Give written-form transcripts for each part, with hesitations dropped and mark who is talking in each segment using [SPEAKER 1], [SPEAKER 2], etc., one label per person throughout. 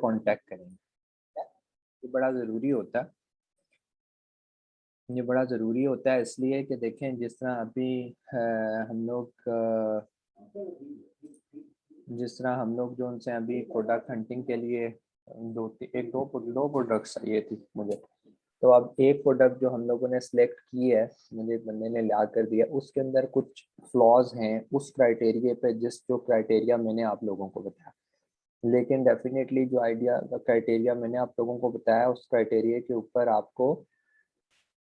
[SPEAKER 1] Contact करेंगे। ये बड़ा ज़रूरी होता है, ये बड़ा ज़रूरी होता है इसलिए कि देखें जिस तरह अभी हम लोग जिस तरह हम लोग जो उनसे अभी प्रोडक्ट हंटिंग के लिए दो प्रोडक्ट्स चाहिए थी मुझे। तो अब एक प्रोडक्ट जो हम लोगों ने सिलेक्ट की है, मुझे एक बंदे ने ला कर दिया, उसके अंदर कुछ फ्लॉज हैं उस क्राइटेरिया पे, जो क्राइटेरिया मैंने आप लोगों को बताया। लेकिन डेफिनेटली जो आइडिया क्राइटेरिया मैंने आप लोगों को बताया, उस क्राइटेरिया के ऊपर आपको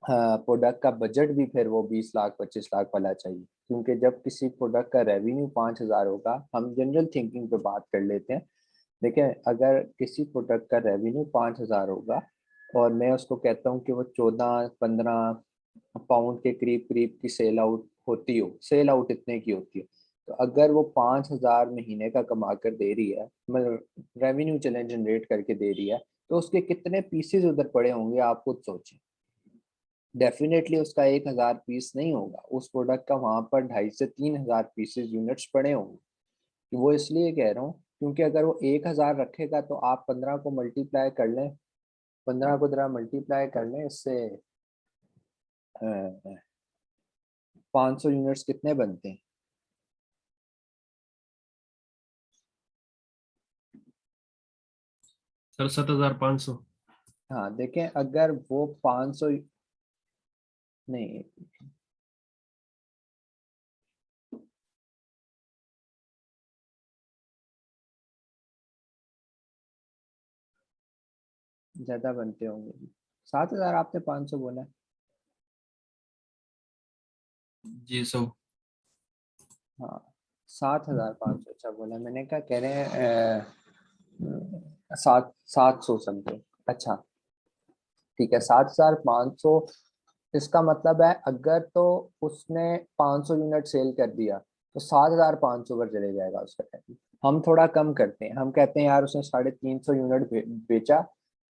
[SPEAKER 1] प्रोडक्ट का बजट भी फिर वो 20 लाख 25 लाख वाला चाहिए। क्योंकि जब किसी प्रोडक्ट का रेवेन्यू 5,000 होगा, हम जनरल थिंकिंग पे बात कर लेते हैं। देखिए, अगर किसी प्रोडक्ट का रेवेन्यू 5,000 होगा और मैं उसको कहता हूँ कि वो 14-15 पाउंड के करीब करीब की सेल आउट होती हो, सेल आउट इतने की होती है, तो अगर वो 5,000 महीने का कमा कर दे रही है, मतलब रेवेन्यू चले जनरेट करके दे रही है, तो उसके कितने पीसेज उधर पड़े होंगे आप खुद सोचें। डेफिनेटली उसका 1,000 पीस नहीं होगा, उस प्रोडक्ट का वहां पर 2,500 से 3,000 पीसेज यूनिट्स पड़े होंगे। वो इसलिए कह रहा हूँ क्योंकि अगर वो 1,000 रखेगा तो आप 15 को मल्टीप्लाई कर लें, 15 को जरा मल्टीप्लाई कर लें इससे, 500 यूनिट्स कितने बनते हैं?
[SPEAKER 2] सर 7,500।
[SPEAKER 1] हाँ देखें, अगर वो 500 नहीं, ज्यादा बनते होंगे। 7,000 आपने 500 बोला?
[SPEAKER 2] जी सब।
[SPEAKER 1] हाँ, 7,500 अच्छा बोला मैंने, क्या कह रहे हैं, 700 समथिंग। अच्छा ठीक है, 7,500। इसका मतलब है अगर तो उसने 500 यूनिट सेल कर दिया तो 7,500 पर चले जाएगा उसका रेवेन्यू। हम थोड़ा कम करते हैं, हम कहते हैं यार उसने 350 यूनिट बेचा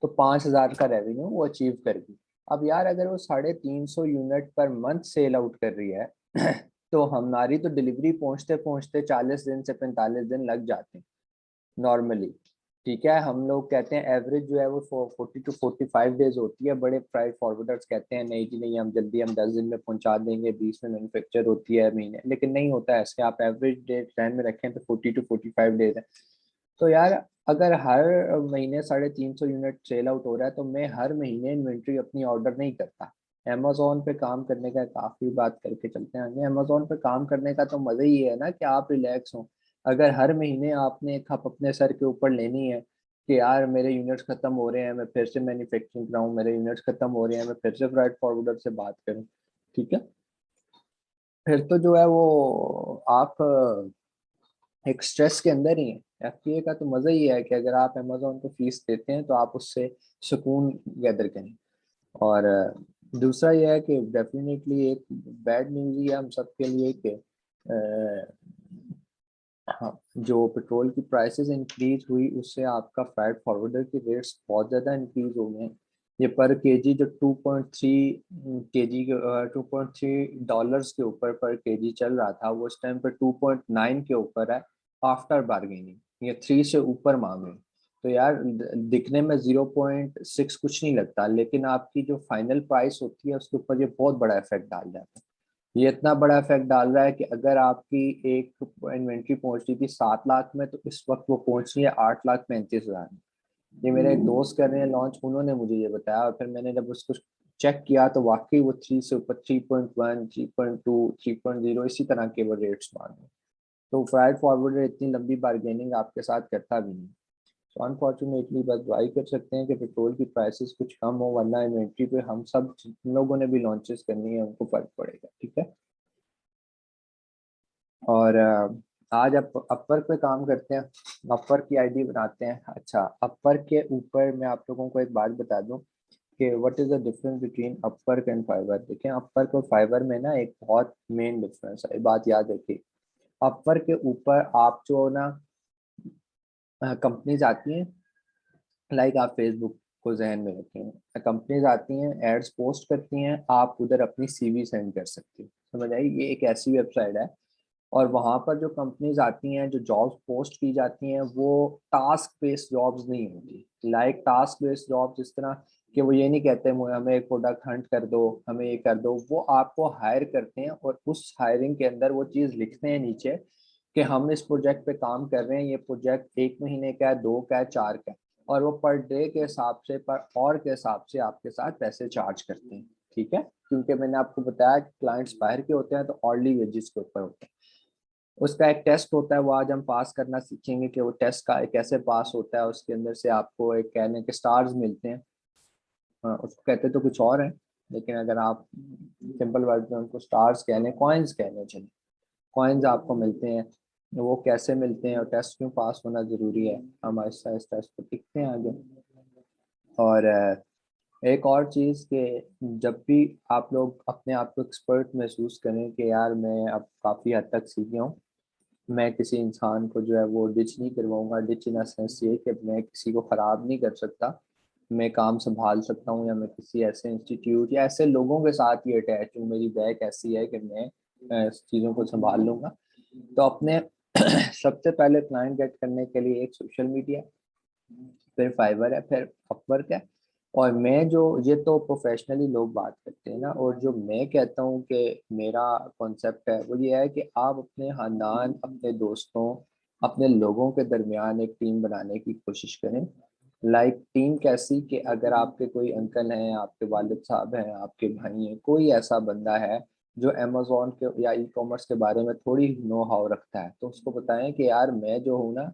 [SPEAKER 1] तो 5,000 का रेवेन्यू वो अचीव कर गई। अब यार अगर वो 350 unit per month sell out कर रही है तो हमारी तो डिलीवरी पहुंचते पहुंचते 40 दिन से 45 दिन लग जाते हैं नॉर्मली। ठीक है, हम लोग कहते हैं एवरेज जो है वो 40 to 45 डेज होती है। बड़े प्राइस फॉरवर्डर्स कहते हैं नहीं जी नहीं, हम जल्दी, हम 10 दिन में पहुंचा देंगे, 20 में मैन्युफैक्चर होती है महीने, लेकिन नहीं होता है ऐसे। आप एवरेज डेट टाइम में रखें तो 40 to 45 डेज है। तो यार अगर हर महीने 350 यूनिट सेल आउट हो रहा है तो मैं हर महीने इन्वेंट्री अपनी ऑर्डर नहीं करता। अमेजोन पे काम करने का, काफी बात करके चलते हैं, अमेजोन पे काम करने का तो मजा ही है ना कि आप रिलैक्स हो। अगर हर महीने आपने एक खप अपने सर के ऊपर लेनी है कि यार मेरे यूनिट्स खत्म हो रहे हैं, मैं फिर से मैन्युफैक्चरिंग कराऊं, मेरे यूनिट्स खत्म हो रहे हैं, मैं फिर से फ्राइट फॉरवर्डर से बात करूं, ठीक है, फिर तो जो है वो आप एक स्ट्रेस के अंदर ही है। एफपीए का तो मजा ही है कि अगर आप अमेजोन को फीस देते हैं तो आप उससे सुकून गैदर करें। और दूसरा यह है कि डेफिनेटली एक बैड न्यूज़ ही है हम सबके लिए कि हाँ, जो पेट्रोल की प्राइसेस इंक्रीज हुई उससे आपका फ्राइट फॉरवर्डर की रेट्स बहुत ज़्यादा इंक्रीज हो गए हैं। ये पर केजी जो 2.3 के ऊपर पर केजी चल रहा था, वो इस टाइम पर 2.9 के ऊपर है आफ्टर बार्गेनिंग। ये 3 से ऊपर मांग रहे हैं। तो यार दिखने में 0.6 कुछ नहीं लगता, लेकिन आपकी जो फाइनल प्राइस होती है उसके ऊपर ये बहुत बड़ा इफेक्ट डाल जाता है। ये इतना बड़ा इफेक्ट डाल रहा है कि अगर आपकी एक इन्वेंट्री पहुंच रही थी 7 लाख में, तो इस वक्त वो पहुंच रही है 8,35,000 में। ये मेरे एक दोस्त कर रहे हैं लॉन्च, उन्होंने मुझे ये बताया, और फिर मैंने जब उसको चेक किया तो वाकई वो 3 से ऊपर 3.1, 3.2, 3.0 इसी तरह के वो रेट्स मांगे। तो फ्राइट फॉरवर्डर इतनी लंबी बार्गेनिंग आपके साथ करता भी नहीं। तो अनफॉर्चुनेटली बस दुआई कर सकते हैं कि पेट्रोल की प्राइसेस कुछ कम हो, वरना इन्वेंट्री पे हम सब जिन लोगों ने भी लॉन्चेस करनी है उनको फर्क पड़ेगा, ठीक है। और आज अपवर्क पे काम करते हैं, अपवर्क की आईडी बनाते हैं। अच्छा, अपवर्क के ऊपर मैं आप लोगों को एक बात बता दूं कि what is the difference between Upwork and Fiverr. देखें, अपवर्क और फाइवर में ना एक बहुत मेन डिफरेंस है, बात याद रखिए। अपवर्क के ऊपर आप जो ना कंपनीज आती हैं, लाइक आप फेसबुक को जहन में रखें, कंपनीज आती हैं, एड्स पोस्ट करती हैं, आप उधर अपनी सीवी सेंड कर सकते हो, समझ आई। ये एक ऐसी वेबसाइट है और वहाँ पर जो कंपनीज आती हैं, जो जॉब्स पोस्ट की जाती हैं, वो टास्क बेस्ड जॉब्स नहीं होती। लाइक टास्क बेस्ड जॉब जिस तरह कि वो ये नहीं कहते हमें एक प्रोडक्ट हंट कर दो, हमें ये कर दो, वो आपको हायर करते हैं और उस हायरिंग के अंदर वो चीज़ लिखते हैं नीचे कि हम इस प्रोजेक्ट पे काम कर रहे हैं, ये प्रोजेक्ट 1 महीने का है, 2 का है, 4 का है, और वो पर डे के हिसाब से, पर आवर के हिसाब से आपके साथ पैसे चार्ज करते हैं। ठीक है, क्योंकि मैंने आपको बताया कि क्लाइंट्स बाहर के होते हैं तो ऑनली वेजेस के ऊपर होते हैं। उसका एक टेस्ट होता है, वो आज हम पास करना सीखेंगे कि वो टेस्ट का कैसे पास होता है। उसके अंदर से आपको एक कहने के स्टार्स मिलते हैं। उसको कहते तो कुछ और है, लेकिन अगर आप सिंपल वर्ड में उनको स्टार्स कह लें, कॉइन्स कहने चाहिए, कॉइन्स आपको मिलते हैं। वो कैसे मिलते हैं और टेस्ट क्यों पास होना ज़रूरी है, हम आहिस्ता आहिस्ता इसको सीखते हैं आगे। और एक और चीज़ कि जब भी आप लोग अपने आप को एक्सपर्ट महसूस करें कि यार मैं अब काफ़ी हद तक सीख गया हूँ, मैं किसी इंसान को जो है वो डिच नहीं करवाऊंगा। डिच इन सेंस ये कि मैं किसी को ख़राब नहीं कर सकता, मैं काम संभाल सकता हूँ, या मैं किसी ऐसे इंस्टीट्यूट या ऐसे लोगों के साथ ही अटैच हूँ, मेरी बैक ऐसी है कि मैं चीज़ों को संभाल लूँगा। तो अपने सबसे पहले क्लाइंट गेट करने के लिए एक सोशल मीडिया, फिर फाइवर है, फिर अपवर्क है। और मैं जो, ये तो प्रोफेशनली लोग बात करते हैं ना, और जो मैं कहता हूँ कि मेरा कॉन्सेप्ट है वो ये है कि आप अपने खानदान, अपने दोस्तों, अपने लोगों के दरमियान एक टीम बनाने की कोशिश करें। लाइक टीम कैसी कि अगर आपके कोई अंकल हैं, आपके वालिद साहब हैं, आपके भाई हैं, कोई ऐसा बंदा है जो अमेजोन के या ई कॉमर्स के बारे में थोड़ी नो हाउ रखता है, तो उसको बताएं कि यार मैं जो हूँ ना,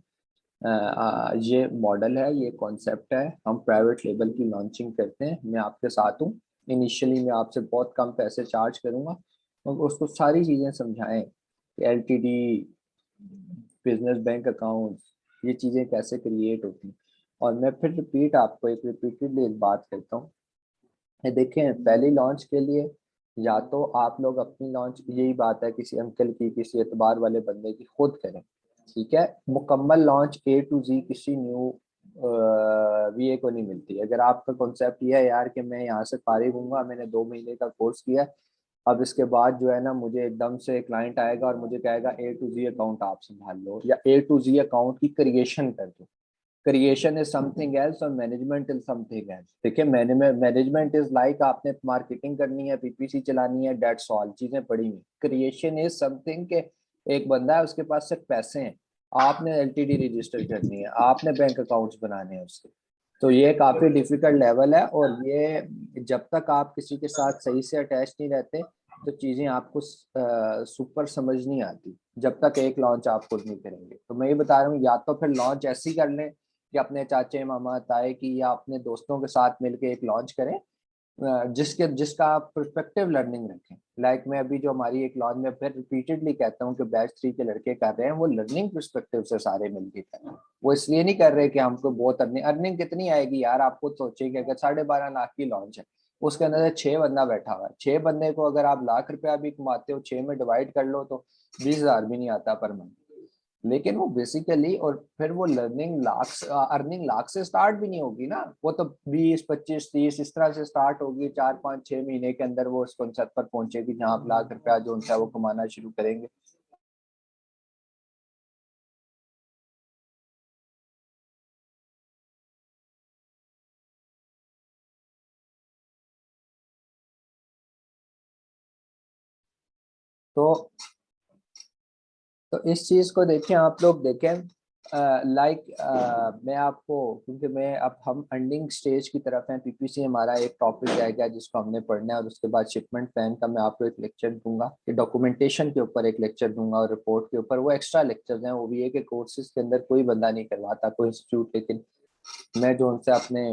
[SPEAKER 1] ये मॉडल है, ये कॉन्सेप्ट है, हम प्राइवेट लेबल की लॉन्चिंग करते हैं, मैं आपके साथ हूँ। इनिशियली मैं आपसे बहुत कम पैसे चार्ज करूंगा। और उसको सारी चीज़ें समझाएं कि एलटीडी, बिजनेस बैंक अकाउंट, ये चीज़ें कैसे क्रिएट होती हैं। और मैं फिर रिपीट आपको एक रिपीटेडली एक बात करता हूँ, ये देखें, पहली लॉन्च के लिए या तो आप लोग अपनी लॉन्च, यही बात है किसी अंकल की, किसी एतबार वाले बंदे की, खुद करें। ठीक है, मुकम्मल लॉन्च ए टू जी किसी न्यू वीए को नहीं मिलती। अगर आपका कॉन्सेप्ट ये है यार कि मैं यहाँ से फारिग हूँगा, मैंने 2 महीने का कोर्स किया, अब इसके बाद जो है ना मुझे एकदम से क्लाइंट आएगा और मुझे कहेगा ए टू जी अकाउंट आप संभाल लो, या ए टू जी अकाउंट की क्रिएशन कर दो। क्रिएशन इज समथिंग एल्स और मैनेजमेंट इज समथिंग एल्स। देखिए, मैनेजमेंट इज लाइक आपने मार्केटिंग करनी है, पीपीसी चलानी है, डेट्स ऑल चीजें पड़ी हुई। क्रिएशन इज समथिंग के एक बंदा है, उसके पास सिर्फ पैसे हैं, आपने एलटीडी रजिस्टर करनी है, आपने बैंक अकाउंट्स बनाने हैं उसके। तो ये काफी डिफिकल्ट लेवल है, और ये जब तक आप किसी के साथ सही से अटैच नहीं रहते तो चीजें आपको सुपर समझ नहीं आती, जब तक एक लॉन्च आप खुद नहीं करेंगे। तो मैं ये बता रहा हूँ, या तो फिर लॉन्च ऐसी कर लें कि अपने चाचे मामा ताए की या अपने दोस्तों के साथ मिलके एक लॉन्च करें, जिसका आप पर्सपेक्टिव लर्निंग रखें। लाइक मैं अभी जो हमारी एक लॉन्च में फिर रिपीटेडली कहता हूँ कि बैच 3 के लड़के कर रहे हैं, वो लर्निंग पर्सपेक्टिव से सारे मिलके कर रहे हैं। वो इसलिए नहीं कर रहे कि हमको बहुत अर्निंग, अर्निंग कितनी आएगी यार, आप खुद सोचिए कि अगर 12.5 लाख की लॉन्च है, उसके अंदर से 6 बंदा बैठा हुआ है, 6 बंदे को अगर आप लाख रुपया भी कमाते हो, 6 में डिवाइड कर लो तो 20,000 भी नहीं आता पर मंथ। लेकिन वो बेसिकली, और फिर वो लर्निंग लाख, अर्निंग लाख से स्टार्ट भी नहीं होगी ना, वो तो 20, 25, 30 इस तरह से स्टार्ट होगी। 4, 5, 6 महीने के अंदर वो उस कॉन्सेप्ट पर पहुंचेगी जहां आप लाख रुपया जो उनका वो कमाना शुरू करेंगे। तो इस चीज को देखें, आप लोग देखें, लाइक मैं आपको, क्योंकि मैं अब हम एंडिंग स्टेज की तरफ हैं, पीपीसी हमारा एक टॉपिक रहेगा जिसको हमने पढ़ना है, और उसके बाद शिपमेंट प्लान का मैं आपको एक लेक्चर दूंगा, कि डॉक्यूमेंटेशन के ऊपर एक लेक्चर दूंगा, और रिपोर्ट के ऊपर वो एक्स्ट्रा लेक्चर्स हैं, वो भी है कि कोर्सेज के अंदर कोई बंदा नहीं करवाता, कोई इंस्टीट्यूट, लेकिन मैं जो उनसे अपने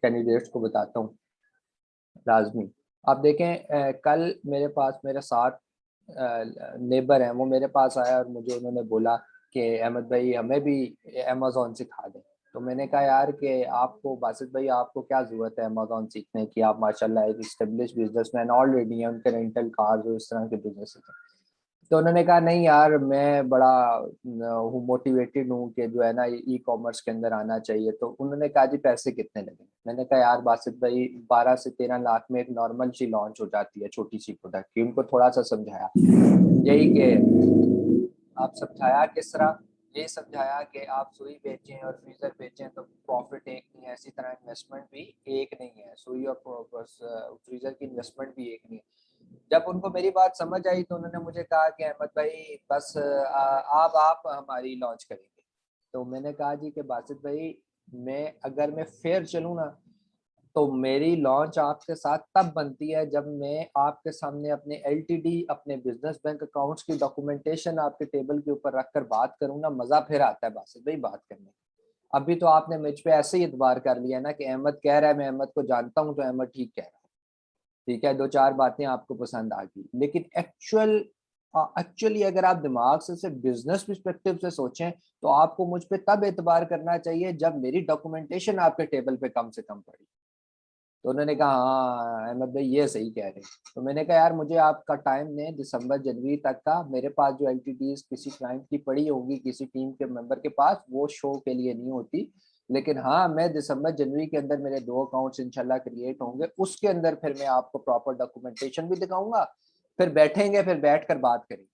[SPEAKER 1] कैंडिडेट्स को बताता हूँ लाजमी। आप देखें, कल मेरे पास, मेरे साथ नेबर हैं, वो मेरे पास आया और मुझे उन्होंने बोला कि अहमद भाई हमें भी अमेजोन सिखा दें। तो मैंने कहा यार कि आपको, बासित भाई आपको क्या ज़रूरत है अमेजोन सीखने की, आप माशाल्लाह एक इस्टेब्लिश बिजनेसमैन ऑलरेडी हैं, उनके रेंटल कार्स और इस तरह के बिजनेस हैं। तो उन्होंने कहा नहीं यार मैं बड़ा हूँ, मोटिवेटेड हूँ कि जो है ना ई कॉमर्स के अंदर आना चाहिए। तो उन्होंने कहा जी पैसे कितने लगेंगे? मैंने कहा यार बासित भाई 12 से 13 लाख में एक नॉर्मल सी लॉन्च हो जाती है छोटी सी प्रोडक्ट की। उनको थोड़ा सा समझाया यही कि आप समझाया किस तरह, ये समझाया कि आप सुई बेचें और फ्रीजर बेचें तो प्रॉफिट एक नहीं है, इसी तरह इन्वेस्टमेंट भी एक नहीं है, सुई और फ्रीजर की इन्वेस्टमेंट भी एक नहीं है। जब उनको मेरी बात समझ आई तो उन्होंने मुझे कहा कि अहमद भाई बस आप हमारी लॉन्च करेंगे। तो मैंने कहा जी कि बासित भाई मैं अगर मैं फेयर चलूँ ना तो मेरी लॉन्च आपके साथ तब बनती है जब मैं आपके सामने अपने एलटीडी, अपने बिजनेस बैंक अकाउंट्स की डॉक्यूमेंटेशन आपके टेबल के ऊपर रखकर बात करूँ ना, मजा फिर आता है बासित भाई बात करने। अभी तो आपने मुझ पे ऐसे ही इतबार कर लिया ना कि अहमद कह रहा है, मैं अहमद को जानता हूँ तो अहमद ठीक कह रहा है। ठीक है, दो चार बातें आपको पसंद आ गई, लेकिन एक्चुअली अगर आप दिमाग से सिर्फ बिजनेस पर्सपेक्टिव से सोचें तो आपको मुझ पे तब एतबार करना चाहिए जब मेरी डॉक्यूमेंटेशन आपके टेबल पे कम से कम पड़ी। तो उन्होंने कहा हाँ अहमद भाई ये सही कह रहे हैं। तो मैंने कहा यार मुझे आपका टाइम दें दिसंबर जनवरी तक का, मेरे पास जो एलटीडीज किसी क्लाइंट की पड़ी होगी किसी टीम के मेंबर के पास, वो शो के लिए नहीं होती, लेकिन हाँ मैं दिसंबर जनवरी के अंदर मेरे 2 अकाउंट्स इंशाल्लाह क्रिएट होंगे, उसके अंदर फिर मैं आपको प्रॉपर डॉक्यूमेंटेशन भी दिखाऊंगा, फिर बैठेंगे, फिर बैठ कर बात करेंगे।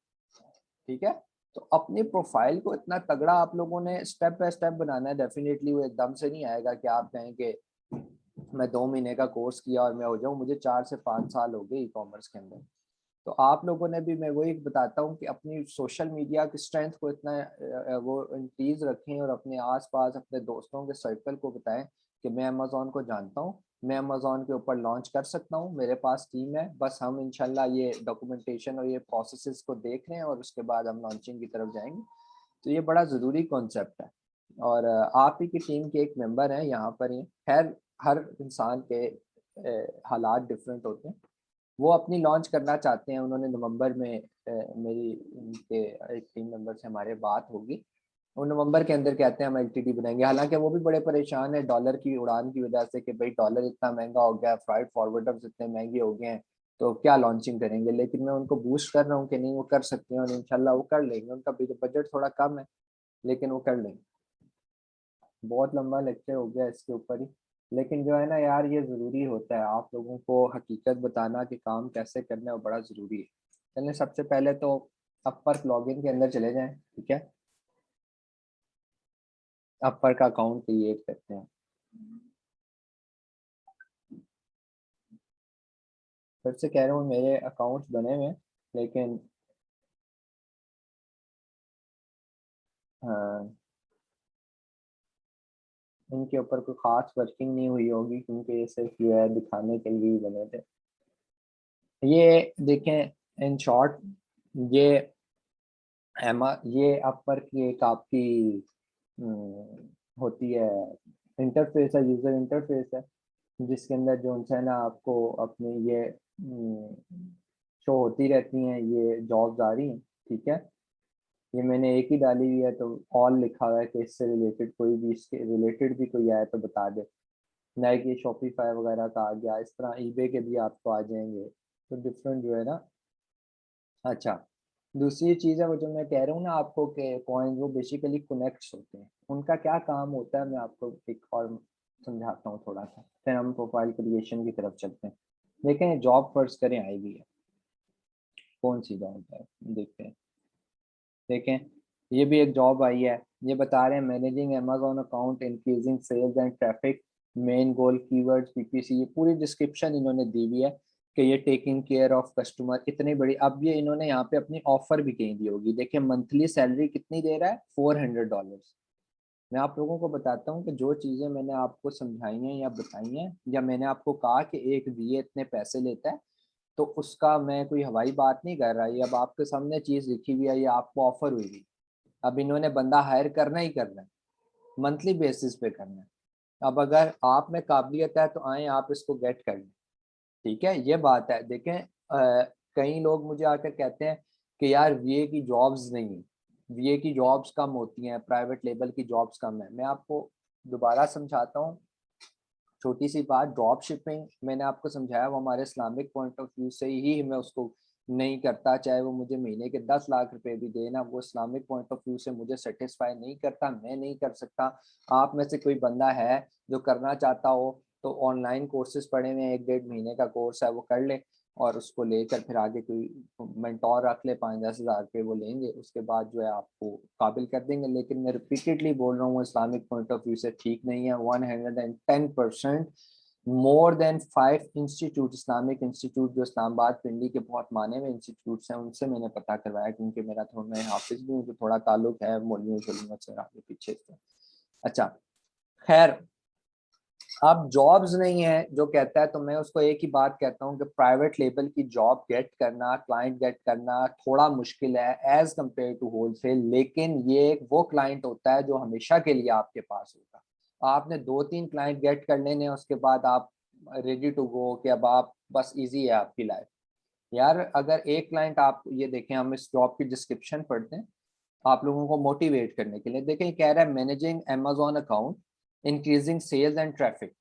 [SPEAKER 1] ठीक है। तो अपनी प्रोफाइल को इतना तगड़ा आप लोगों ने स्टेप बाय स्टेप बनाना है। डेफिनेटली वो एकदम से नहीं आएगा कि आप कहें कि मैं 2 महीने का कोर्स किया और मैं हो जाऊं। मुझे 4 से 5 साल हो गए ई कॉमर्स के अंदर। तो आप लोगों ने भी, मैं वही बताता हूँ कि अपनी सोशल मीडिया की स्ट्रेंथ को इतना वो इंक्रीज रखें और अपने आसपास अपने दोस्तों के सर्कल को बताएं कि मैं अमेजोन को जानता हूँ, मैं अमेजोन के ऊपर लॉन्च कर सकता हूँ, मेरे पास टीम है, बस हम इंशाल्लाह ये डॉक्यूमेंटेशन और ये प्रोसेसेस को देख रहे हैं और उसके बाद हम लॉन्चिंग की तरफ जाएंगे। तो ये बड़ा ज़रूरी कॉन्सेप्ट है। और आप ही की टीम के एक मेंबर हैं यहाँ पर ही। खैर हर इंसान के हालात डिफरेंट होते हैं। वो अपनी लॉन्च करना चाहते हैं, उन्होंने नवंबर में मेरी उनके एक टीम मेंबर से हमारे बात होगी, वो नवंबर के अंदर कहते हैं हम एलटीडी बनाएंगे। हालांकि वो भी बड़े परेशान है डॉलर की उड़ान की वजह से कि भाई डॉलर इतना महंगा हो गया, फ्राइट फॉरवर्डर्स इतने महंगे हो गए हैं, तो क्या लॉन्चिंग करेंगे। लेकिन मैं उनको बूस्ट कर रहा हूँ कि नहीं वो कर सकते हैं और इंशाल्लाह वो कर लेंगे। उनका बजट थोड़ा कम है लेकिन वो कर लेंगे। बहुत लंबा लेक्चर हो गया इसके ऊपर ही, लेकिन जो है ना यार ये ज़रूरी होता है आप लोगों को हकीकत बताना कि काम कैसे करना है, वो बड़ा ज़रूरी है। चलिए सबसे पहले तो अपर लॉगिन के अंदर चले जाएं। ठीक है, अपर का अकाउंट क्रिएट करते हैं। फिर से कह रहा हूँ मेरे अकाउंट्स बने हुए हैं लेकिन हाँ इनके ऊपर कोई ख़ास वर्किंग नहीं हुई होगी क्योंकि ये सिर्फ जो है दिखाने के लिए ही बने थे। ये देखें इन शॉर्ट, ये ये अपर की एक आपकी होती है इंटरफेस है, यूजर इंटरफेस है, जिसके अंदर जो है ना आपको अपनी ये शो होती रहती हैं, ये जॉब्स आ रही हैं। ठीक है, ये मैंने एक ही डाली हुई है तो ऑल लिखा हुआ है कि इससे रिलेटेड कोई भी, इसके रिलेटेड भी कोई आए तो बता दे। लाइक ये शॉपिफाई वगैरह का आ गया, इस तरह ईबे के भी आपको आ जाएंगे। तो डिफरेंट जो है ना। अच्छा, दूसरी चीज़ है वो जो मैं कह रहा हूँ ना आपको कि कॉइन वो बेसिकली कनेक्ट्स होते हैं, उनका क्या काम होता है मैं आपको एक और समझाता हूँ थोड़ा सा, फिर हम प्रोफाइल क्रिएशन की तरफ चलते हैं। देखें जॉब फर्स्ट करें, आई भी है, कौन सी जॉब है देखते हैं। देखें ये भी एक जॉब आई है, ये बता रहे हैं managing Amazon account, increasing sales and traffic, main goal keywords PPC, ये पूरी डिस्क्रिप्शन इन्होंने दी हुई है कि ये टेकिंग केयर ऑफ कस्टमर इतनी बड़ी। अब ये इन्होंने यहाँ पे अपनी ऑफर भी कहीं दी होगी। देखिए मंथली सैलरी कितनी दे रहा है, $400। मैं आप लोगों को बताता हूँ कि जो चीज़ें मैंने आपको समझाई हैं या बताई हैं या मैंने आपको कहा कि एक वीए इतने पैसे लेता है, तो उसका मैं कोई हवाई बात नहीं कर रहा। ये अब आपके सामने चीज़ लिखी हुई है, ये आपको ऑफर हुई हुई। अब इन्होंने बंदा हायर करना ही करना है, मंथली बेसिस पे करना है। अब अगर आप में काबिलियत है तो आए आप इसको गेट कर लें। ठीक है, ये बात है। देखें कई लोग मुझे आकर कहते हैं कि यार वीए की जॉब्स नहीं है, वीए की जॉब्स कम होती हैं, प्राइवेट लेवल की जॉब्स कम है। मैं आपको दोबारा समझाता हूँ, छोटी सी बात, ड्रॉप शिपिंग मैंने आपको समझाया वो हमारे इस्लामिक पॉइंट ऑफ व्यू से ही मैं उसको नहीं करता, चाहे वो मुझे महीने के 10 लाख रुपए भी दे ना, वो इस्लामिक पॉइंट ऑफ व्यू से मुझे सेटिस्फाई नहीं करता, मैं नहीं कर सकता। आप में से कोई बंदा है जो करना चाहता हो तो ऑनलाइन कोर्सेज पढ़े हुए, 1-1.5 महीने का कोर्स है, वो कर ले और उसको लेकर फिर आगे कोई मेंटोर रख ले, 5-10 हज़ार रुपये वो लेंगे, उसके बाद जो है आपको काबिल कर देंगे। लेकिन मैं रिपीटेडली बोल रहा हूँ इस्लामिक पॉइंट ऑफ व्यू से ठीक नहीं है। 110% more than 5 institute, Islamic institute जो इस्लामाबाद पिंडी के बहुत माने हुए इंस्टीट्यूट्स हैं, उनसे मैंने पता करवाया, क्योंकि मेरा थोड़ा, मैं हाफिज भी हूँ तो थोड़ा ताल्लुक है मौलवियों शोलवियों से आगे पीछे से। अच्छा खैर, अब जॉब्स नहीं है जो कहता है, तो मैं उसको एक ही बात कहता हूँ कि प्राइवेट लेवल की जॉब गेट करना, क्लाइंट गेट करना थोड़ा मुश्किल है एज कम्पेयर टू होलसेल, लेकिन ये वो क्लाइंट होता है जो हमेशा के लिए आपके पास होगा। आपने 2-3 क्लाइंट गेट कर लेने, उसके बाद आप रेडी टू गो कि अब आप बस इजी है आपकी लाइफ। यार अगर एक क्लाइंट, आप ये देखें, हम इस जॉब की डिस्क्रिप्शन पढ़ते हैं आप लोगों को मोटिवेट करने के लिए। देखें कह रहा है managing Amazon account, increasing sales and traffic,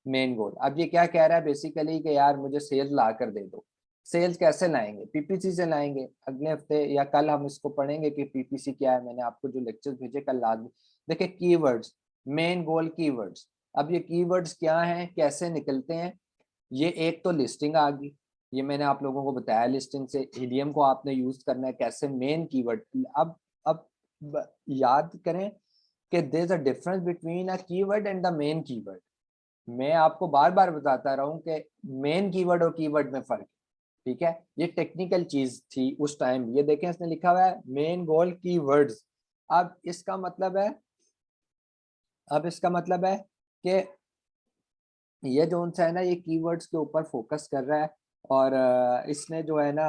[SPEAKER 1] main goal. अब ये क्या कह रहा है बेसिकली कि यार मुझे सेल्स ला कर दे दो। सेल्स कैसे लाएंगे? पीपीसी से लाएंगे। अगले हफ्ते या कल हम इसको पढ़ेंगे कि पीपीसी क्या है, मैंने आपको जो लेक्चर्स भेजे कल लाजमी। देखिए कीवर्ड्स, मेन गोल कीवर्ड्स। अब ये कीवर्ड्स क्या हैं, कैसे निकलते हैं? ये एक तो लिस्टिंग आ गई, ये मैंने आप लोगों को बताया, लिस्टिंग से हीलियम को आपने यूज करना है कैसे, मेन कीवर्ड। अब याद करें कि there is a difference between a keyword and the main keyword. मैं आपको बार बार बताता रहा हूं कि मेन कीवर्ड और कीवर्ड में फर्क है, ठीक है? ये टेक्निकल चीज थी उस टाइम। ये देखें इसने लिखा हुआ है मेन गोल कीवर्ड्स। अब इसका मतलब है, अब इसका मतलब है कि ये जो सा है ना, ये कीवर्ड्स के ऊपर फोकस कर रहा है। और इसने जो है ना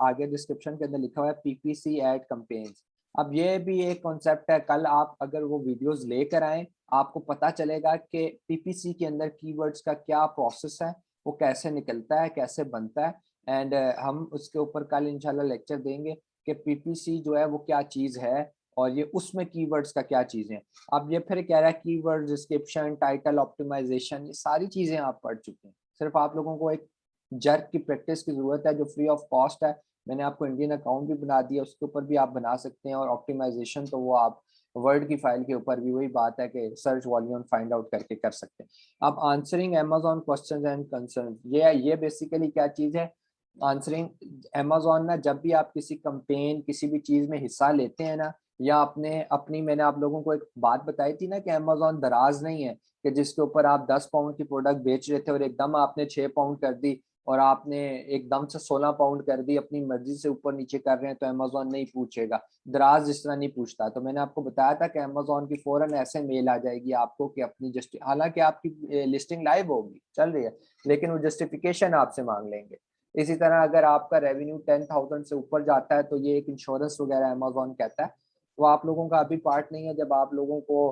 [SPEAKER 1] आगे डिस्क्रिप्शन के अंदर लिखा हुआ है पीपीसी एड कैंपेन्स। अब ये भी एक कॉन्सेप्ट है, कल आप अगर वो वीडियोस लेकर आए आपको पता चलेगा कि पीपीसी के अंदर कीवर्ड्स का क्या प्रोसेस है, वो कैसे निकलता है, कैसे बनता है। एंड हम उसके ऊपर कल इंशाल्लाह लेक्चर देंगे कि पीपीसी जो है वो क्या चीज़ है और ये उसमें कीवर्ड्स का क्या चीज़ें हैं। अब ये फिर कह रहा है कीवर्ड, डिस्क्रिप्शन, टाइटल ऑप्टिमाइजेशन, ये सारी चीजें आप पढ़ चुके हैं। सिर्फ आप लोगों को एक जर्क की प्रैक्टिस की जरूरत है जो फ्री ऑफ कॉस्ट है। मैंने आपको इंडियन अकाउंट भी बना दिया, उसके ऊपर भी आप बना सकते हैं। और ऑप्टिमाइजेशन तो वो आप वर्ड की फाइल के ऊपर भी वही बात है कि सर्च वॉल्यूम फाइंड आउट करके कर सकते हैं। अब answering Amazon questions and concern, ये बेसिकली क्या चीज है? आंसरिंग अमेजोन ना, जब भी आप किसी कंपेन, किसी भी चीज में हिस्सा लेते हैं ना, या आपने अपनी, मैंने आप लोगों को एक बात बताई थी ना कि अमेजोन दराज नहीं है कि जिसके ऊपर आप 10 पाउंड की प्रोडक्ट बेच रहे थे और एकदम आपने 6 पाउंड कर दी और आपने एकदम से 16 पाउंड कर दी, अपनी मर्जी से ऊपर नीचे कर रहे हैं तो अमेजोन नहीं पूछेगा। दराज इस तरह नहीं पूछता। तो मैंने आपको बताया था कि अमेजोन की फौरन ऐसे मेल आ जाएगी आपको कि अपनी जस्ट, हालांकि आपकी लिस्टिंग लाइव होगी, चल रही है, लेकिन वो जस्टिफिकेशन आपसे मांग लेंगे। इसी तरह अगर आपका रेवेन्यू 10,000 से ऊपर जाता है तो ये एक इंश्योरेंस वगैरह अमेजोन कहता है, वो आप लोगों का अभी पार्ट नहीं है। जब आप लोगों को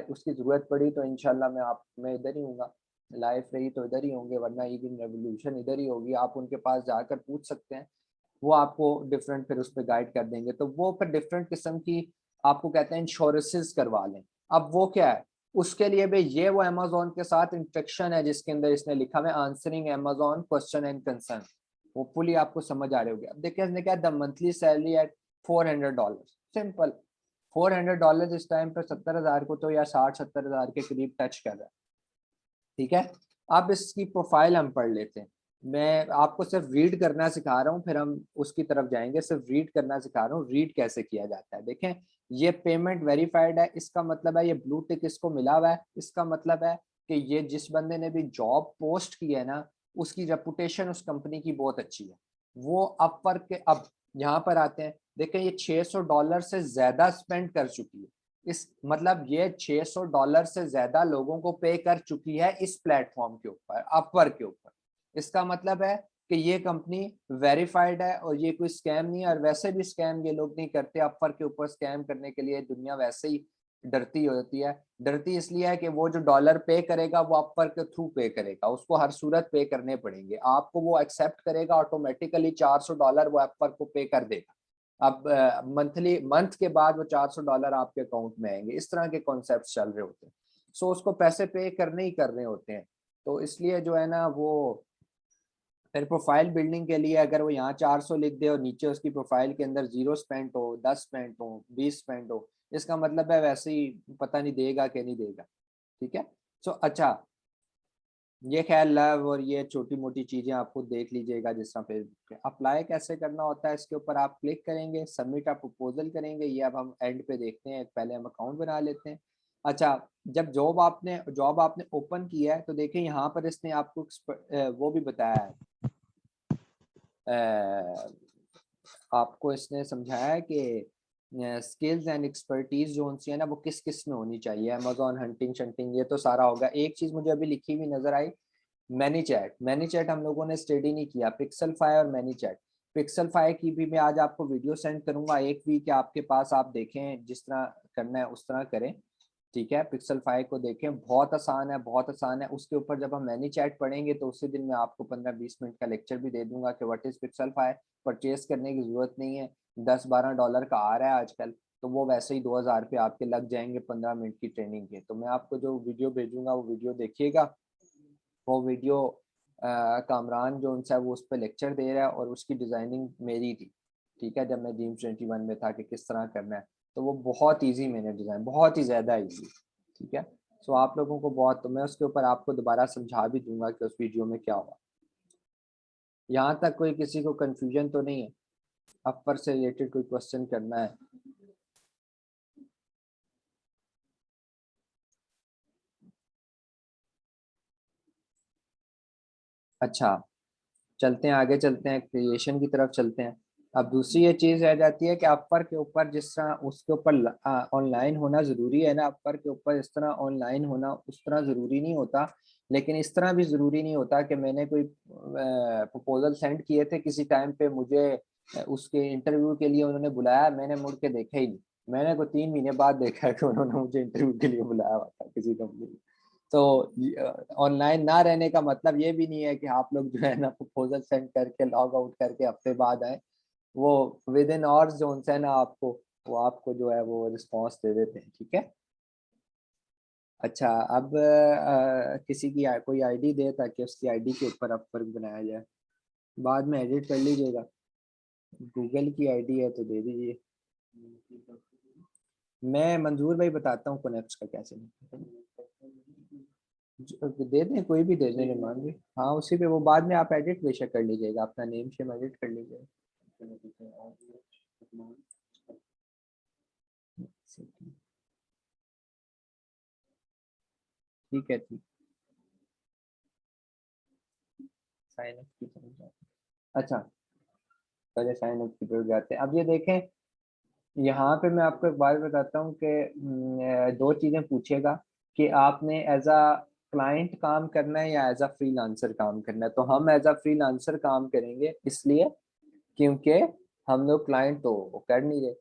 [SPEAKER 1] उसकी ज़रूरत पड़ी तो इंशाल्लाह मैं इधर ही हूँगा, लाइफ रही तो इधर ही होंगे, वरना ईविंग रेवोल्यूशन इधर ही होगी। आप उनके पास जाकर पूछ सकते हैं, वो आपको डिफरेंट फिर उस पर गाइड कर देंगे। तो वो फिर डिफरेंट किस्म की आपको कहते हैं इंश्योरेंसेस करवा लें। अब वो क्या है, उसके लिए भी ये वो अमेजोन के साथ इंस्ट्रक्शन है जिसके अंदर इसने लिखा है answering Amazon question and concern. वो फुली आपको समझ आ रहे होगी। अब देखिए इसने क्या, the monthly salary at $400, simple. $400 इस टाइम पर 70,000 को तो या 60-70,000 के करीब टच कर रहा है, ठीक है? अब इसकी प्रोफाइल हम पढ़ लेते हैं। मैं आपको सिर्फ रीड करना सिखा रहा हूँ, फिर हम उसकी तरफ जाएंगे। सिर्फ रीड करना सिखा रहा हूँ, रीड कैसे किया जाता है। देखें ये पेमेंट वेरीफाइड है, इसका मतलब है ये ब्लू टिक इसको मिला हुआ है। इसका मतलब है कि ये जिस बंदे ने भी जॉब पोस्ट की है ना, उसकी रेपुटेशन उस कंपनी की बहुत अच्छी है। वो अपवर्क के, अब यहाँ पर आते हैं, देखें ये $600 से ज्यादा स्पेंड कर चुकी है। इस मतलब ये $600 से ज्यादा लोगों को पे कर चुकी है इस प्लेटफॉर्म के ऊपर, अपवर्क के ऊपर। इसका मतलब है कि ये कंपनी वेरीफाइड है और ये कोई स्कैम नहीं है। और वैसे भी स्कैम ये लोग नहीं करते, अपवर्क के ऊपर स्कैम करने के लिए दुनिया वैसे ही डरती होती है। डरती इसलिए है कि वो जो डॉलर पे करेगा वो अपवर्क के थ्रू पे करेगा, उसको हर सूरत पे करने पड़ेंगे आपको, वो एक्सेप्ट करेगा ऑटोमेटिकली, $400 वो अपवर्क को पे कर देगा। अब मंथ के बाद वो $400 आपके अकाउंट में आएंगे। इस तरह के कॉन्सेप्ट चल रहे होते हैं। सो उसको पैसे पे करने ही करने होते हैं। तो इसलिए जो है ना वो फिर प्रोफाइल बिल्डिंग के लिए अगर वो यहाँ 400 लिख दे और नीचे उसकी प्रोफाइल के अंदर 0 स्पेंट हो, 10 स्पेंट हो, 20 स्पेंट हो, इसका मतलब है वैसे ही पता नहीं देगा कि नहीं देगा। ठीक है। सो अच्छा, ये खैर लव और ये छोटी मोटी चीजें आपको देख लीजिएगा जिस तरह फेसबुक पे अप्लाई कैसे करना होता है। इसके ऊपर आप क्लिक करेंगे, सबमिट आप प्रपोजल करेंगे, ये अब हम एंड पे देखते हैं, पहले हम अकाउंट बना लेते हैं। अच्छा, जब जॉब आपने ओपन किया है तो देखिए यहाँ पर इसने आपको वो भी बताया है, आपको इसने समझाया है कि स्किल्स एंड एक्सपर्टीज जो उनसी है ना वो किस किस में होनी चाहिए, अमेजोन हंटिंग शंटिंग, ये तो सारा होगा। एक चीज मुझे अभी लिखी हुई नजर आई, मैनी चैट हम लोगों ने स्टडी नहीं किया, पिक्सेलफाई और मैनी चैट। पिक्सेलफाई की भी मैं आज आपको वीडियो सेंड करूंगा, एक वीक आपके पास, आप देखें जिस तरह करना है उस तरह करें। ठीक है, पिक्सेलफाई को देखें, बहुत आसान है, बहुत आसान है। उसके ऊपर जब हम मैनी चैट पढ़ेंगे तो उसी दिन मैं आपको 15-20 मिनट का लेक्चर भी दे दूंगा कि व्हाट इज पिक्सेलफाई। परचेज करने की जरूरत नहीं है, $10-12 का आ रहा है आजकल, तो वो वैसे ही 2000 पे आपके लग जाएंगे 15 मिनट की ट्रेनिंग के। तो मैं आपको जो वीडियो भेजूंगा वो वीडियो देखिएगा। वो वीडियो कामरान जो उनसे वो उस पर लेक्चर दे रहा है और उसकी डिज़ाइनिंग मेरी थी। ठीक है, जब मैं ड्रीम्स 21 में था कि किस तरह करना है, तो वो बहुत इजी मैंने डिज़ाइन, बहुत ही ज़्यादा इजी। ठीक है, सो आप लोगों को बहुत, तो मैं उसके ऊपर आपको दोबारा समझा भी दूंगा कि उस वीडियो में क्या हुआ। यहाँ तक कोई किसी को कंफ्यूजन तो नहीं है? अपर से रिलेटेड कोई क्वेश्चन करना है? अच्छा, चलते हैं आगे, चलते हैं क्रिएशन की तरफ चलते हैं। अब दूसरी ये चीज रह जाती है कि अपर के ऊपर जिस तरह उसके ऊपर ऑनलाइन होना जरूरी है ना, अपर के ऊपर इस तरह ऑनलाइन होना उस तरह जरूरी नहीं होता। लेकिन इस तरह भी जरूरी नहीं होता कि मैंने कोई प्रपोजल सेंड किए थे किसी टाइम पे, मुझे उसके इंटरव्यू के लिए उन्होंने बुलाया, मैंने मुड़ के देखा ही नहीं। मैंने को 3 महीने बाद देखा कि उन्होंने मुझे इंटरव्यू के लिए बुलाया हुआ था किसी कंपनी में। तो ऑनलाइन ना रहने का मतलब ये भी नहीं है कि आप लोग जो है ना प्रपोजल सेंड करके लॉग आउट करके हफ्ते बाद आए। वो विद इन आवर्स जो है ना आपको, वो आपको जो है वो रिस्पॉन्स दे देते हैं। ठीक है। अच्छा, अब किसी की कोई आईडी दे ताकि उसकी आईडी के ऊपर अब वर्क बनाया जाए, बाद में एडिट कर लीजिएगा। गूगल की आईडी है तो दे दीजिए। मैं मंजूर भाई बताता हूँ कनेक्ट का कैसे। दे दें, कोई भी दे दें रिमान भी। हाँ, उसी पे वो बाद में आप एडिट बेशक कर लीजिएगा, अपना नेम शेम एडिट कर लीजिएगा। ठीक है, ठीक। साइन अप की तरफ जाते हैं। अच्छा, पहले साइन अप की तरफ जाते हैं। अब ये देखें, यहाँ पे मैं आपको एक बात बताता हूँ कि दो चीज़ें पूछेगा कि आपने एज अ क्लाइंट काम करना है या एज अ फ्रीलांसर काम करना है। तो हम एज अ फ्रीलांसर काम करेंगे, इसलिए क्योंकि हम लोग क्लाइंट तो कर नहीं रहे,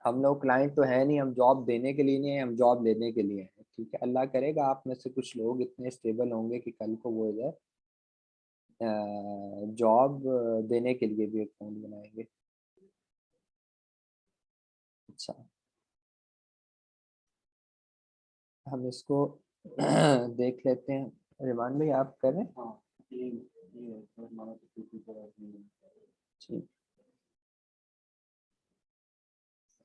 [SPEAKER 1] हम लोग क्लाइंट तो है नहीं, हम जॉब देने के लिए नहीं है, हम जॉब लेने के लिए हैं। ठीक है, अल्लाह करेगा आप में से कुछ लोग इतने स्टेबल होंगे कि कल को वो इधर जॉब देने के लिए भी अकाउंट बनाएंगे। अच्छा, हम इसको देख लेते हैं। रिमान भाई आप करें? ठीक।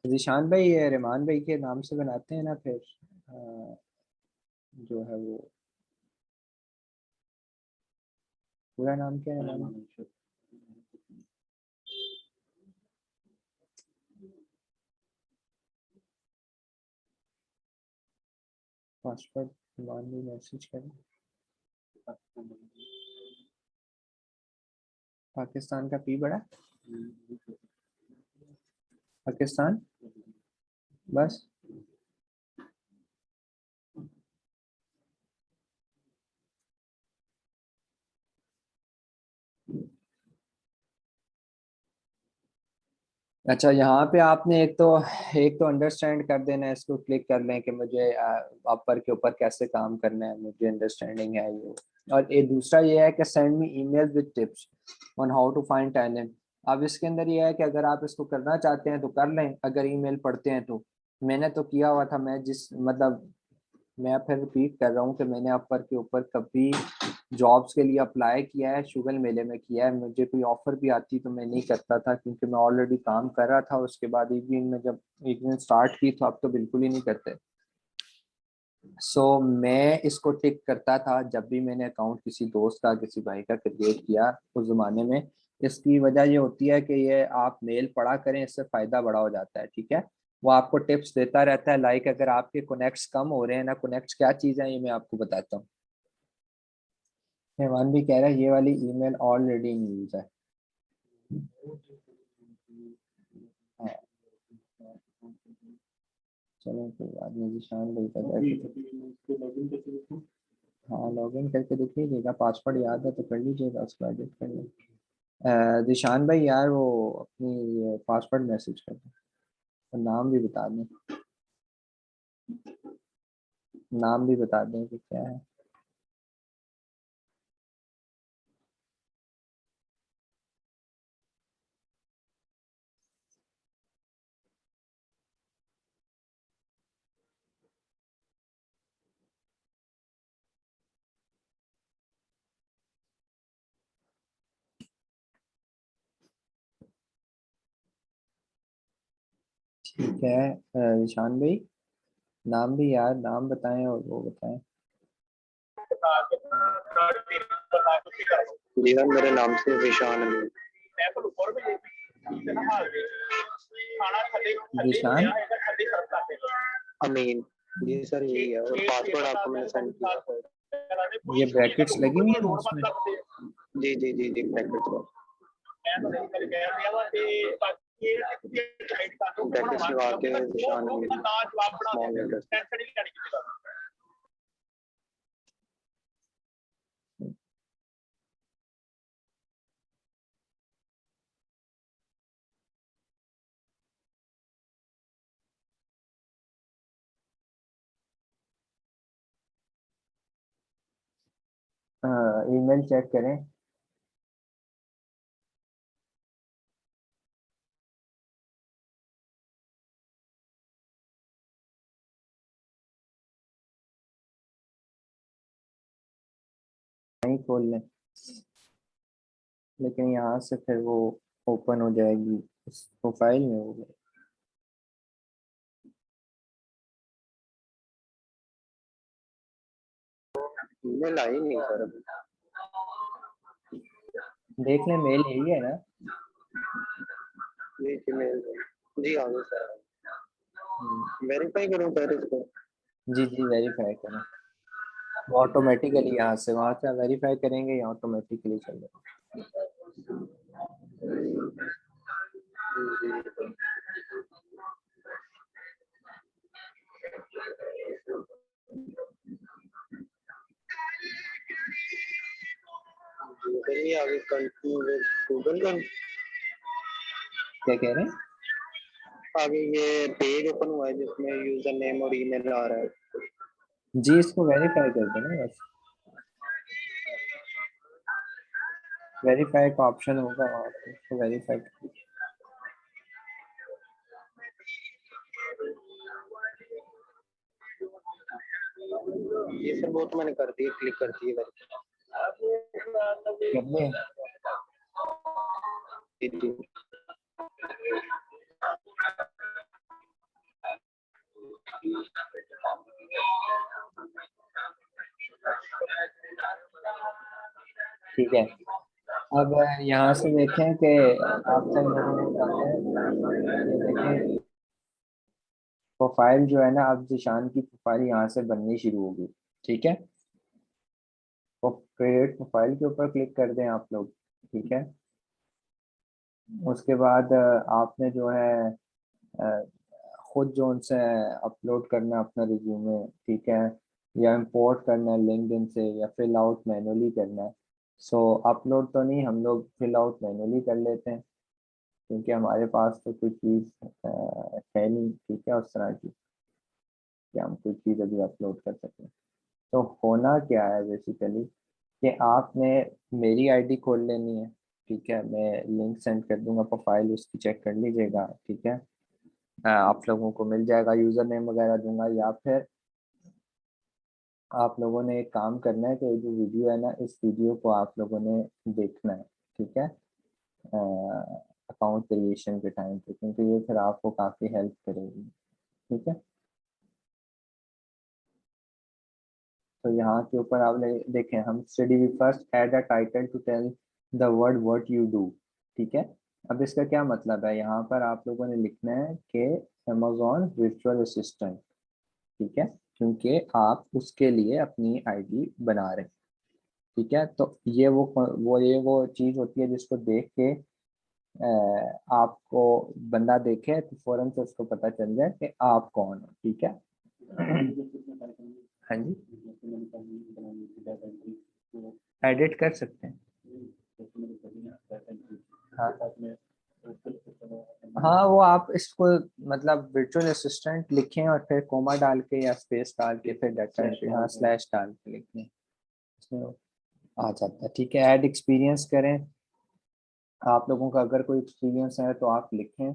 [SPEAKER 1] जिशान भाई, ये रिमान भाई के नाम से बनाते हैं ना फिर अ, जो है वो पूरा नाम क्या है रिमान? पासवर्ड रिमान भाई मैसेज करें। पाकिस्तान का पी बड़ा, पाकिस्तान, बस। अच्छा, यहाँ पे आपने एक तो अंडरस्टैंड कर देना है, इसको क्लिक कर लें कि मुझे अपर के ऊपर कैसे काम करना है, मुझे अंडरस्टैंडिंग है ये। और ये दूसरा ये है कि send me email with tips on how to find talent. अब इसके अंदर ये है कि अगर आप इसको करना चाहते हैं तो कर लें, अगर ईमेल पढ़ते हैं तो। मैंने तो किया हुआ था, मैं जिस मतलब मैं फिर रिपीट कर रहा हूँ कि मैंने अपवर के ऊपर कभी जॉब्स के लिए अप्लाई किया है, शुगल मेले में किया है। मुझे कोई ऑफर भी आती तो मैं नहीं करता था, क्योंकि मैं ऑलरेडी काम कर रहा था। उसके बाद इवनिंग में जब इवनिंग स्टार्ट की तो अब तो बिल्कुल ही नहीं करते। मैं इसको टिक करता था जब भी मैंने अकाउंट किसी दोस्त का, किसी भाई का क्रिएट किया उस जमाने में। इसकी वजह ये होती है कि ये आप मेल पढ़ा करें, इससे फायदा बड़ा हो जाता है। ठीक है, वो आपको टिप्स देता रहता है। लाइक अगर आपके कनेक्ट्स कम हो रहे हैं ना, कनेक्ट्स क्या चीज़ है ये मैं आपको बताता हूँ। मेहमान भी कह रहा है ये वाली ईमेल ऑलरेडी इन यूज है। हाँ, चलो कोई बात नहीं। जिशान भाई का हाँ, लॉगिन करके देख लीजिएगा। पासवर्ड याद है तो कर लीजिएगा, उसको एडिट कर लें। जिशान भाई यार वो अपनी पासवर्ड मैसेज कर दें और नाम भी बता दें। नाम भी बता दें कि क्या है। ठीक है जिशान भाई, नाम भी यार नाम बताएं और वो बताएं।
[SPEAKER 3] जी सर, मेरे नाम से विशान है।
[SPEAKER 1] जिशान
[SPEAKER 3] अमीन। जी सर यही है, और पासवर्ड आपको मैंने सेंड किया था।
[SPEAKER 1] ये ब्रैकेट्स लगी हुई है ना उसमें?
[SPEAKER 3] जी जी जी जी, ब्रैकेट्स लगा के विशान स्मॉल लेटर्स।
[SPEAKER 1] ईमेल चेक करें। नहीं खोल लें, लेकिन यहाँ से फिर वो ओपन हो जाएगी उस प्रोफाइल में। वो
[SPEAKER 3] ईमेल आई नहीं सर अभी।
[SPEAKER 1] देख लें, मेल यही है ना?
[SPEAKER 3] जी ईमेल जी आ गई सर।
[SPEAKER 1] हम्म,
[SPEAKER 3] वेरीफाई करूँ सर इसको?
[SPEAKER 1] जी जी वेरीफाई करें। वो ऑटोमेटिकली यहाँ से वहाँ से वेरीफाई करेंगे या ऑटोमेटिकली चलेगा।
[SPEAKER 3] सर ये आगे कंटिन्यू विद गूगल का
[SPEAKER 1] क्या कह रहे हैं?
[SPEAKER 3] आगे ये पेज ओपन हुआ है जिसमें यूजर नेम और ईमेल आ रहा है।
[SPEAKER 1] जी इसको वेरीफाई कर देना बस। वेरीफाई का ऑप्शन होगा वहाँ पे, उसको वेरीफाई कर।
[SPEAKER 3] ये सर वो तो मैंने कर दिया, क्लिक कर दिए
[SPEAKER 1] करने
[SPEAKER 3] जी।
[SPEAKER 1] ठीक है। अब यहाँ से देखें कि आप सब लोगों को पता है, ये देखें प्रोफाइल जो है ना, अब जिशान की प्रोफाइल यहाँ से बननी शुरू होगी। ठीक है, तो क्रिएट प्रोफाइल के ऊपर क्लिक कर दें आप लोग। ठीक है, उसके बाद आपने जो है अ, खुद जो उनसे अपलोड करना है अपना रिज्यूमे। ठीक है, या इंपोर्ट करना है लिंक्डइन से, या फिल आउट मैनुअली करना है। अपलोड तो नहीं, हम लोग फिल आउट मैनुअली कर लेते हैं, क्योंकि हमारे पास तो कोई चीज़ है नहीं। ठीक है, उस तरह की कि हम कोई चीज़ अभी अपलोड कर सकें। तो होना क्या है बेसिकली कि आपने मेरी आईडी खोल लेनी है। ठीक है, मैं लिंक सेंड कर दूंगा, प्रोफाइल उसकी चेक कर लीजिएगा। ठीक है, आप लोगों को मिल जाएगा, यूज़र नेम वगैरह दूंगा, या फिर आप लोगों ने एक काम करना है कि ये जो वीडियो है ना, इस वीडियो को आप लोगों ने देखना है, ठीक है, अकाउंट क्रिएशन के टाइम पे, क्योंकि ये फिर आपको काफ़ी हेल्प करेगी, ठीक है। तो यहाँ के ऊपर आपने देखें, हम study we first add a title to tell the world what you do, ठीक है। अब इसका क्या मतलब है, यहाँ पर आप लोगों ने लिखना है कि अमेजोन वर्चुअल असिस्टेंट, ठीक है, क्योंकि आप उसके लिए अपनी आईडी बना रहे हैं, ठीक है। तो ये वो चीज़ होती है जिसको देख के आपको बंदा देखे तो फौरन से उसको पता चल जाए कि आप कौन हो, ठीक है। हाँ जी, एडिट कर सकते हैं। हाँ हाँ, वो आप इसको मतलब वर्चुअल असिस्टेंट लिखें और फिर कोमा डाल के या स्पेस डाल के फिर डाटा एंट्री, हाँ स्लैश डाल के लिखें, इसमें वो आ जाता है, ठीक है। ऐड एक्सपीरियंस करें, आप लोगों का अगर कोई एक्सपीरियंस है तो आप लिखें,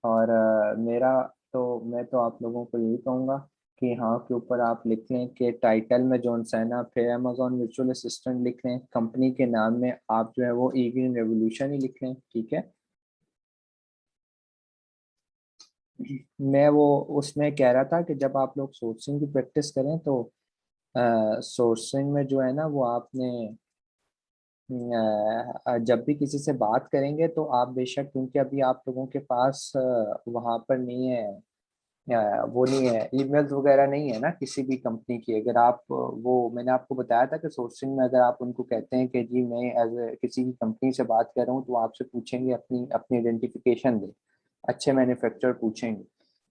[SPEAKER 1] और मेरा तो मैं तो आप लोगों को यही कहूँगा कि हाँ के ऊपर आप लिख लें कि टाइटल में जॉन सैना, फिर अमेजोन वर्चुअल असिस्टेंट लिख लें, कंपनी के नाम में आप जो है वो ई ग्रीन रेवोल्यूशन ही लिख लें, ठीक है। मैं वो उसमें कह रहा था कि जब आप लोग सोर्सिंग की प्रैक्टिस करें तो सोर्सिंग में जो है ना वो आपने जब भी किसी से बात करेंगे तो आप बेशक, क्योंकि अभी आप लोगों के पास वहाँ पर नहीं है, वो नहीं है, ईमेल्स वगैरह नहीं है ना किसी भी कंपनी की। अगर आप वो मैंने आपको बताया था कि सोर्सिंग में अगर आप उनको कहते हैं कि जी मैं एज किसी की कंपनी से बात कर रहा हूँ, तो वो आपसे पूछेंगे अपनी अपनी आइडेंटिफिकेशन दे, अच्छे मैन्युफैक्चरर पूछेंगे।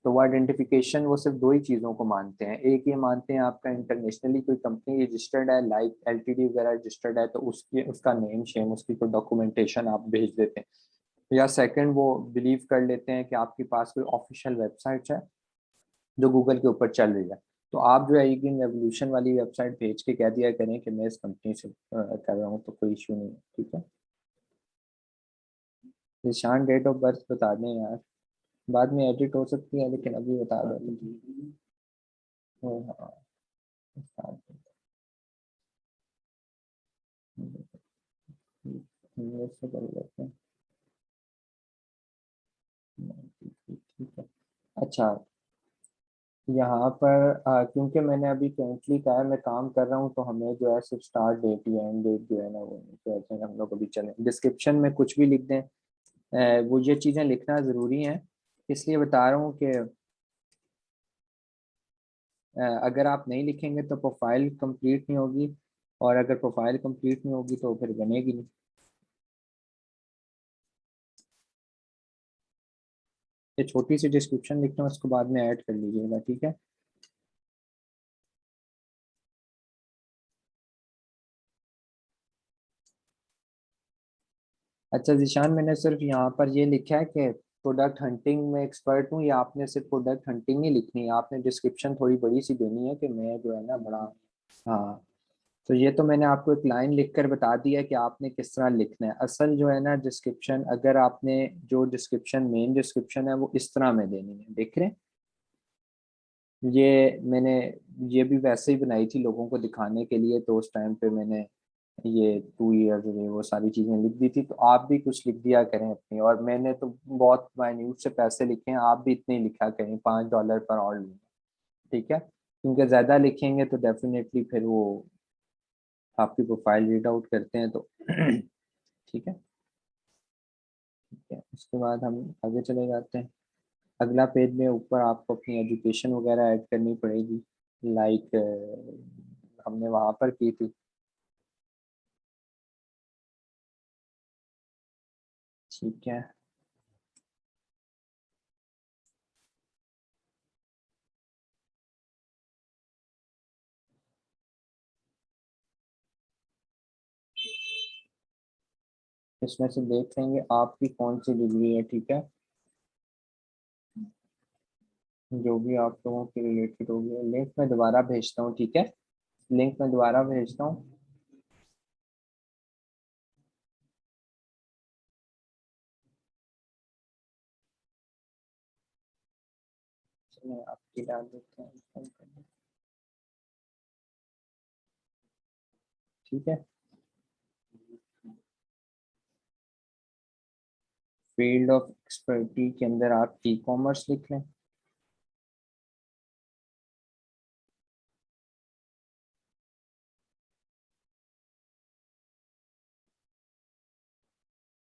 [SPEAKER 1] तो वो आइडेंटिफिकेशन वो सिर्फ दो ही चीज़ों को मानते हैं, एक ये मानते हैं आपका इंटरनेशनली कोई कंपनी रजिस्टर्ड है, लाइक एलटीडी वगैरह रजिस्टर्ड है, तो उसकी उसका नेम शेम उसकी कोई डॉक्यूमेंटेशन आप भेज देते हैं, या सेकंड वो बिलीव कर लेते हैं कि आपके पास कोई ऑफिशियल वेबसाइट है जो गूगल के ऊपर चल रही है। तो आप जो है एक दिन रेवोल्यूशन वाली वेबसाइट भेज के कह दिया करें कि मैं इस कंपनी से कर रहा हूँ, तो कोई इशू नहीं है, ठीक है। निशान डेट ऑफ बर्थ बता दें यार, बाद में एडिट हो सकती है, लेकिन अभी बता दो तो हाँ, start से कर लेते हैं, ठीक है। अच्छा, यहाँ पर क्योंकि मैंने अभी करंटली कहा है मैं काम कर रहा हूँ, तो हमें जो है सिर्फ स्टार्ट डेट या एंड डेट जो है ना वो नहीं, तो ऐसे हम लोग अभी चलें, डिस्क्रिप्शन में कुछ भी लिख दें, वो ये चीज़ें लिखना ज़रूरी है, इसलिए बता रहा हूँ कि अगर आप नहीं लिखेंगे तो प्रोफाइल कंप्लीट नहीं होगी, और अगर प्रोफाइल कंप्लीट नहीं होगी तो फिर बनेगी नहीं। ये छोटी सी डिस्क्रिप्शन लिखना है, उसको बाद में ऐड कर लीजिएगा, ठीक है। अच्छा जीशान, मैंने सिर्फ यहाँ पर ये लिखा है कि प्रोडक्ट हंटिंग में एक्सपर्ट हूँ, या आपने सिर्फ प्रोडक्ट हंटिंग ही लिखनी है, आपने डिस्क्रिप्शन थोड़ी बड़ी सी देनी है कि मैं जो है ना बड़ा, हाँ। तो ये तो मैंने आपको एक लाइन लिखकर बता दिया कि आपने किस तरह लिखना है। असल जो है ना डिस्क्रिप्शन, अगर आपने जो डिस्क्रिप्शन मेन डिस्क्रिप्शन है वो इस तरह में देनी है, देख रहे हैं, ये मैंने ये भी वैसे ही बनाई थी लोगों को दिखाने के लिए, तो उस टाइम पे मैंने ये 2 इयर्स वो सारी चीजें लिख दी थी, तो आप भी कुछ लिख दिया करें अपनी, और मैंने तो बहुत माइन्यूट से पैसे लिखे हैं, आप भी इतने ही लिखा करें, $5 पर ऑल लूंगा, ठीक है, क्योंकि ज्यादा लिखेंगे तो डेफिनेटली फिर वो आपकी प्रोफाइल रीड आउट करते हैं तो ठीक है, ठीक है। उसके बाद हम आगे चले जाते हैं, अगला पेज में ऊपर आपको अपनी एजुकेशन वगैरह ऐड करनी पड़ेगी, लाइक हमने वहाँ पर की थी, ठीक है। इसमें से देख लेंगे आपकी कौन सी डिग्री है, ठीक है, जो भी आप लोगों के रिलेटेड होगी। लिंक मैं दोबारा भेजता हूँ, ठीक है, लिंक मैं दोबारा भेजता हूँ। चलिए आपकी डाल देते हैं। ठीक है। फील्ड ऑफ एक्सपर्टी के अंदर आप ई कॉमर्स लिख लें।